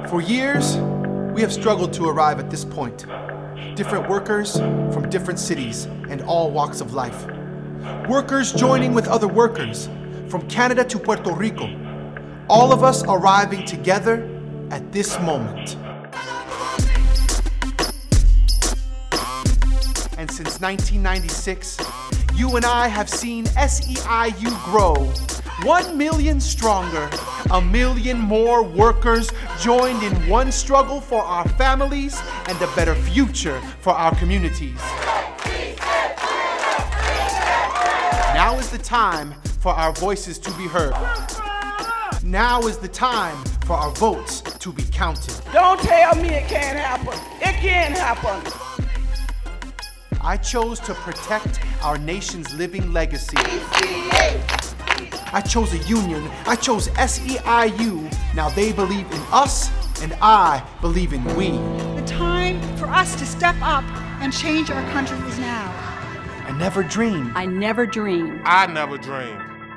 For years, we have struggled to arrive at this point. Different workers from different cities and all walks of life. Workers joining with other workers from Canada to Puerto Rico. All of us arriving together at this moment. And since 1996, you and I have seen SEIU grow. 1 million stronger, 1 million more workers joined in one struggle for our families and a better future for our communities. Now is the time for our voices to be heard. Now is the time for our votes to be counted. Don't tell me it can't happen. It can happen. I chose to protect our nation's living legacy. I chose a union. I chose SEIU. Now they believe in us, and I believe in we. The time for us to step up and change our country is now. I never dreamed. I never dreamed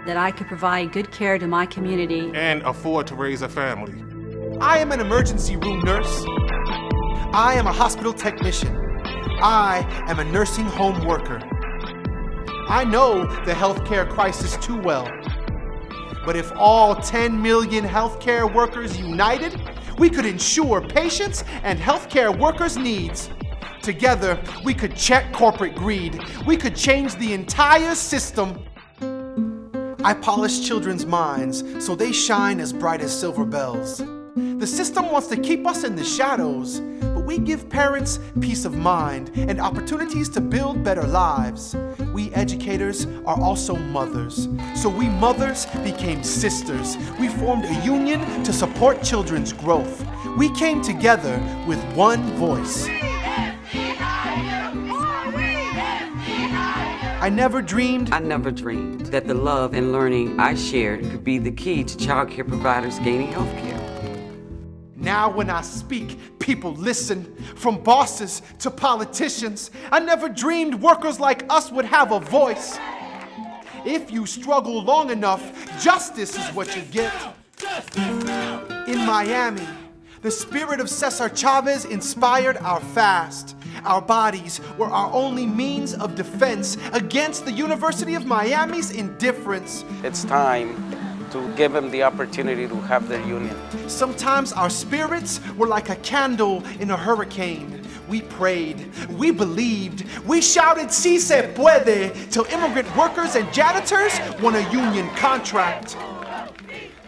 that I could provide good care to my community and afford to raise a family. I am an emergency room nurse. I am a hospital technician. I am a nursing home worker. I know the healthcare crisis too well. But if all 10 million healthcare workers united, we could ensure patients and healthcare workers' needs. Together, we could check corporate greed. We could change the entire system. I polish children's minds so they shine as bright as silver bells. The system wants to keep us in the shadows, but we give parents peace of mind and opportunities to build better lives. We educators are also mothers, so we mothers became sisters. We formed a union to support children's growth. We came together with one voice. I never dreamed that the love and learning I shared could be the key to child care providers gaining health care. Now when I speak, people listen, from bosses to politicians. I never dreamed workers like us would have a voice. If you struggle long enough, justice is what you get. In Miami, the spirit of Cesar Chavez inspired our fast. Our bodies were our only means of defense against the University of Miami's indifference. It's time to give them the opportunity to have their union. Sometimes our spirits were like a candle in a hurricane. We prayed, we believed, we shouted "Si se puede" till immigrant workers and janitors won a union contract.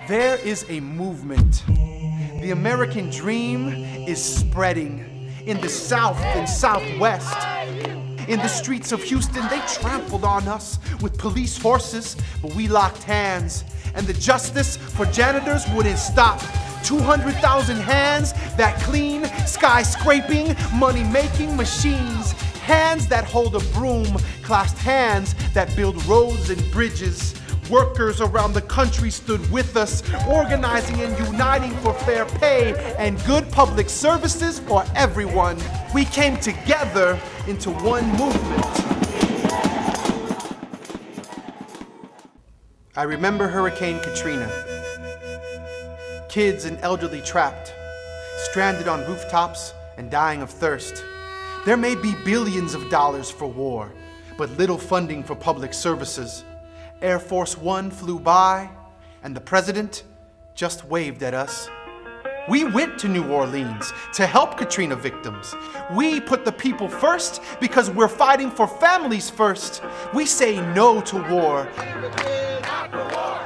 There is a movement. The American dream is spreading in the South and Southwest. In the streets of Houston, they trampled on us with police horses, but we locked hands. And the justice for janitors wouldn't stop. 200,000 hands that clean skyscraping, money-making machines. Hands that hold a broom, clasped hands that build roads and bridges. Workers around the country stood with us, organizing and uniting for fair pay and good public services for everyone. We came together into one movement. I remember Hurricane Katrina. Kids and elderly trapped, stranded on rooftops and dying of thirst. There may be billions of dollars for war, but little funding for public services. Air Force One flew by, and the president just waved at us. We went to New Orleans to help Katrina victims. We put the people first because we're fighting for families first. We say no to war.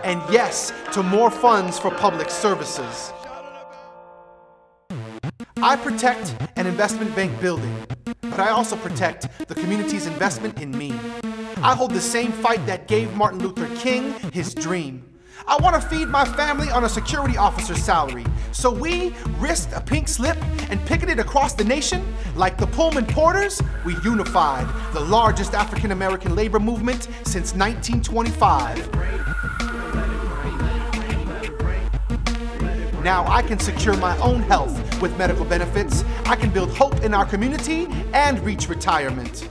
And yes to more funds for public services. I protect an investment bank building, but I also protect the community's investment in me. I hold the same fight that gave Martin Luther King his dream. I want to feed my family on a security officer's salary, so we risked a pink slip and picketed across the nation. Like the Pullman Porters, we unified the largest African-American labor movement since 1925. Now I can secure my own health with medical benefits. I can build hope in our community and reach retirement.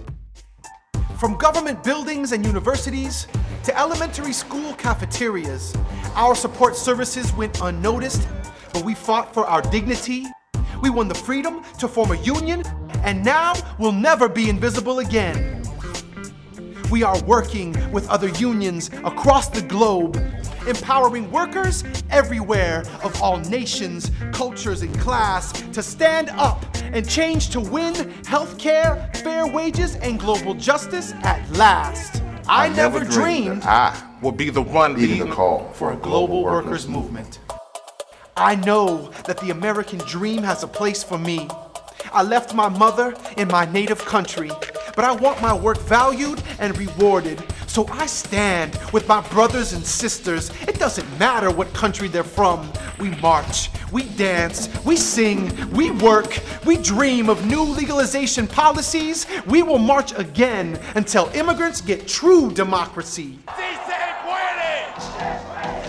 From government buildings and universities to elementary school cafeterias, our support services went unnoticed. but we fought for our dignity. We won the freedom to form a union, and now we'll never be invisible again. We are working with other unions across the globe, empowering workers everywhere of all nations, cultures, and class to stand up and change to win healthcare, fair wages, and global justice at last. I never dreamed I will be the one leading the call for a global workers' movement. I know that the American dream has a place for me. I left my mother in my native country, but I want my work valued and rewarded. So I stand with my brothers and sisters. It doesn't matter what country they're from. We march, we dance, we sing, we work, we dream of new legalization policies. We will march again until immigrants get true democracy.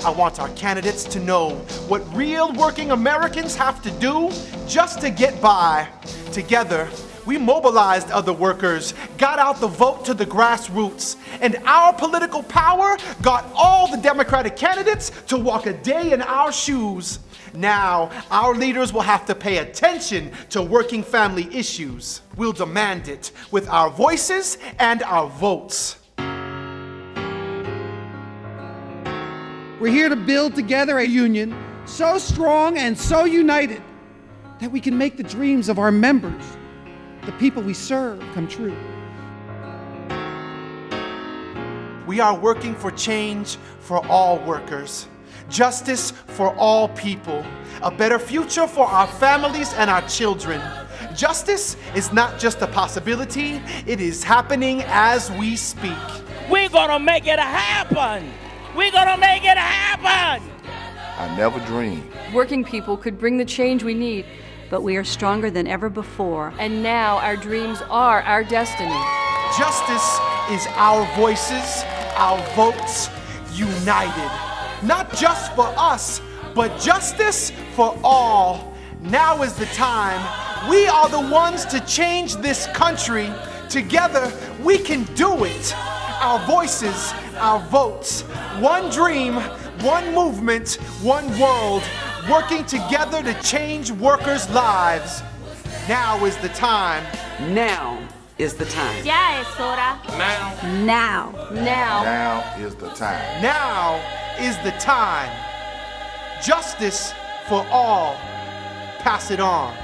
I want our candidates to know what real working Americans have to do just to get by. Together, we mobilized other workers, got out the vote to the grassroots, and our political power got all the Democratic candidates to walk a day in our shoes. Now, our leaders will have to pay attention to working family issues. We'll demand it with our voices and our votes. We're here to build together a union so strong and so united that we can make the dreams of our members, the people we serve, come true. We are working for change for all workers, justice for all people, a better future for our families and our children. Justice is not just a possibility, it is happening as we speak. We're gonna make it happen. We're gonna make it happen. I never dreamed Working people could bring the change we need, but we are stronger than ever before. And now our dreams are our destiny. Justice is our voices, our votes, united. Not just for us, but justice for all. Now is the time. We are the ones to change this country. Together, we can do it. Our voices, our votes, one dream, one movement, one world, working together to change workers' lives. Now is the time. Now is the time. Ya es hora. Now. now is the time. Now is the time. Justice for all. Pass it on.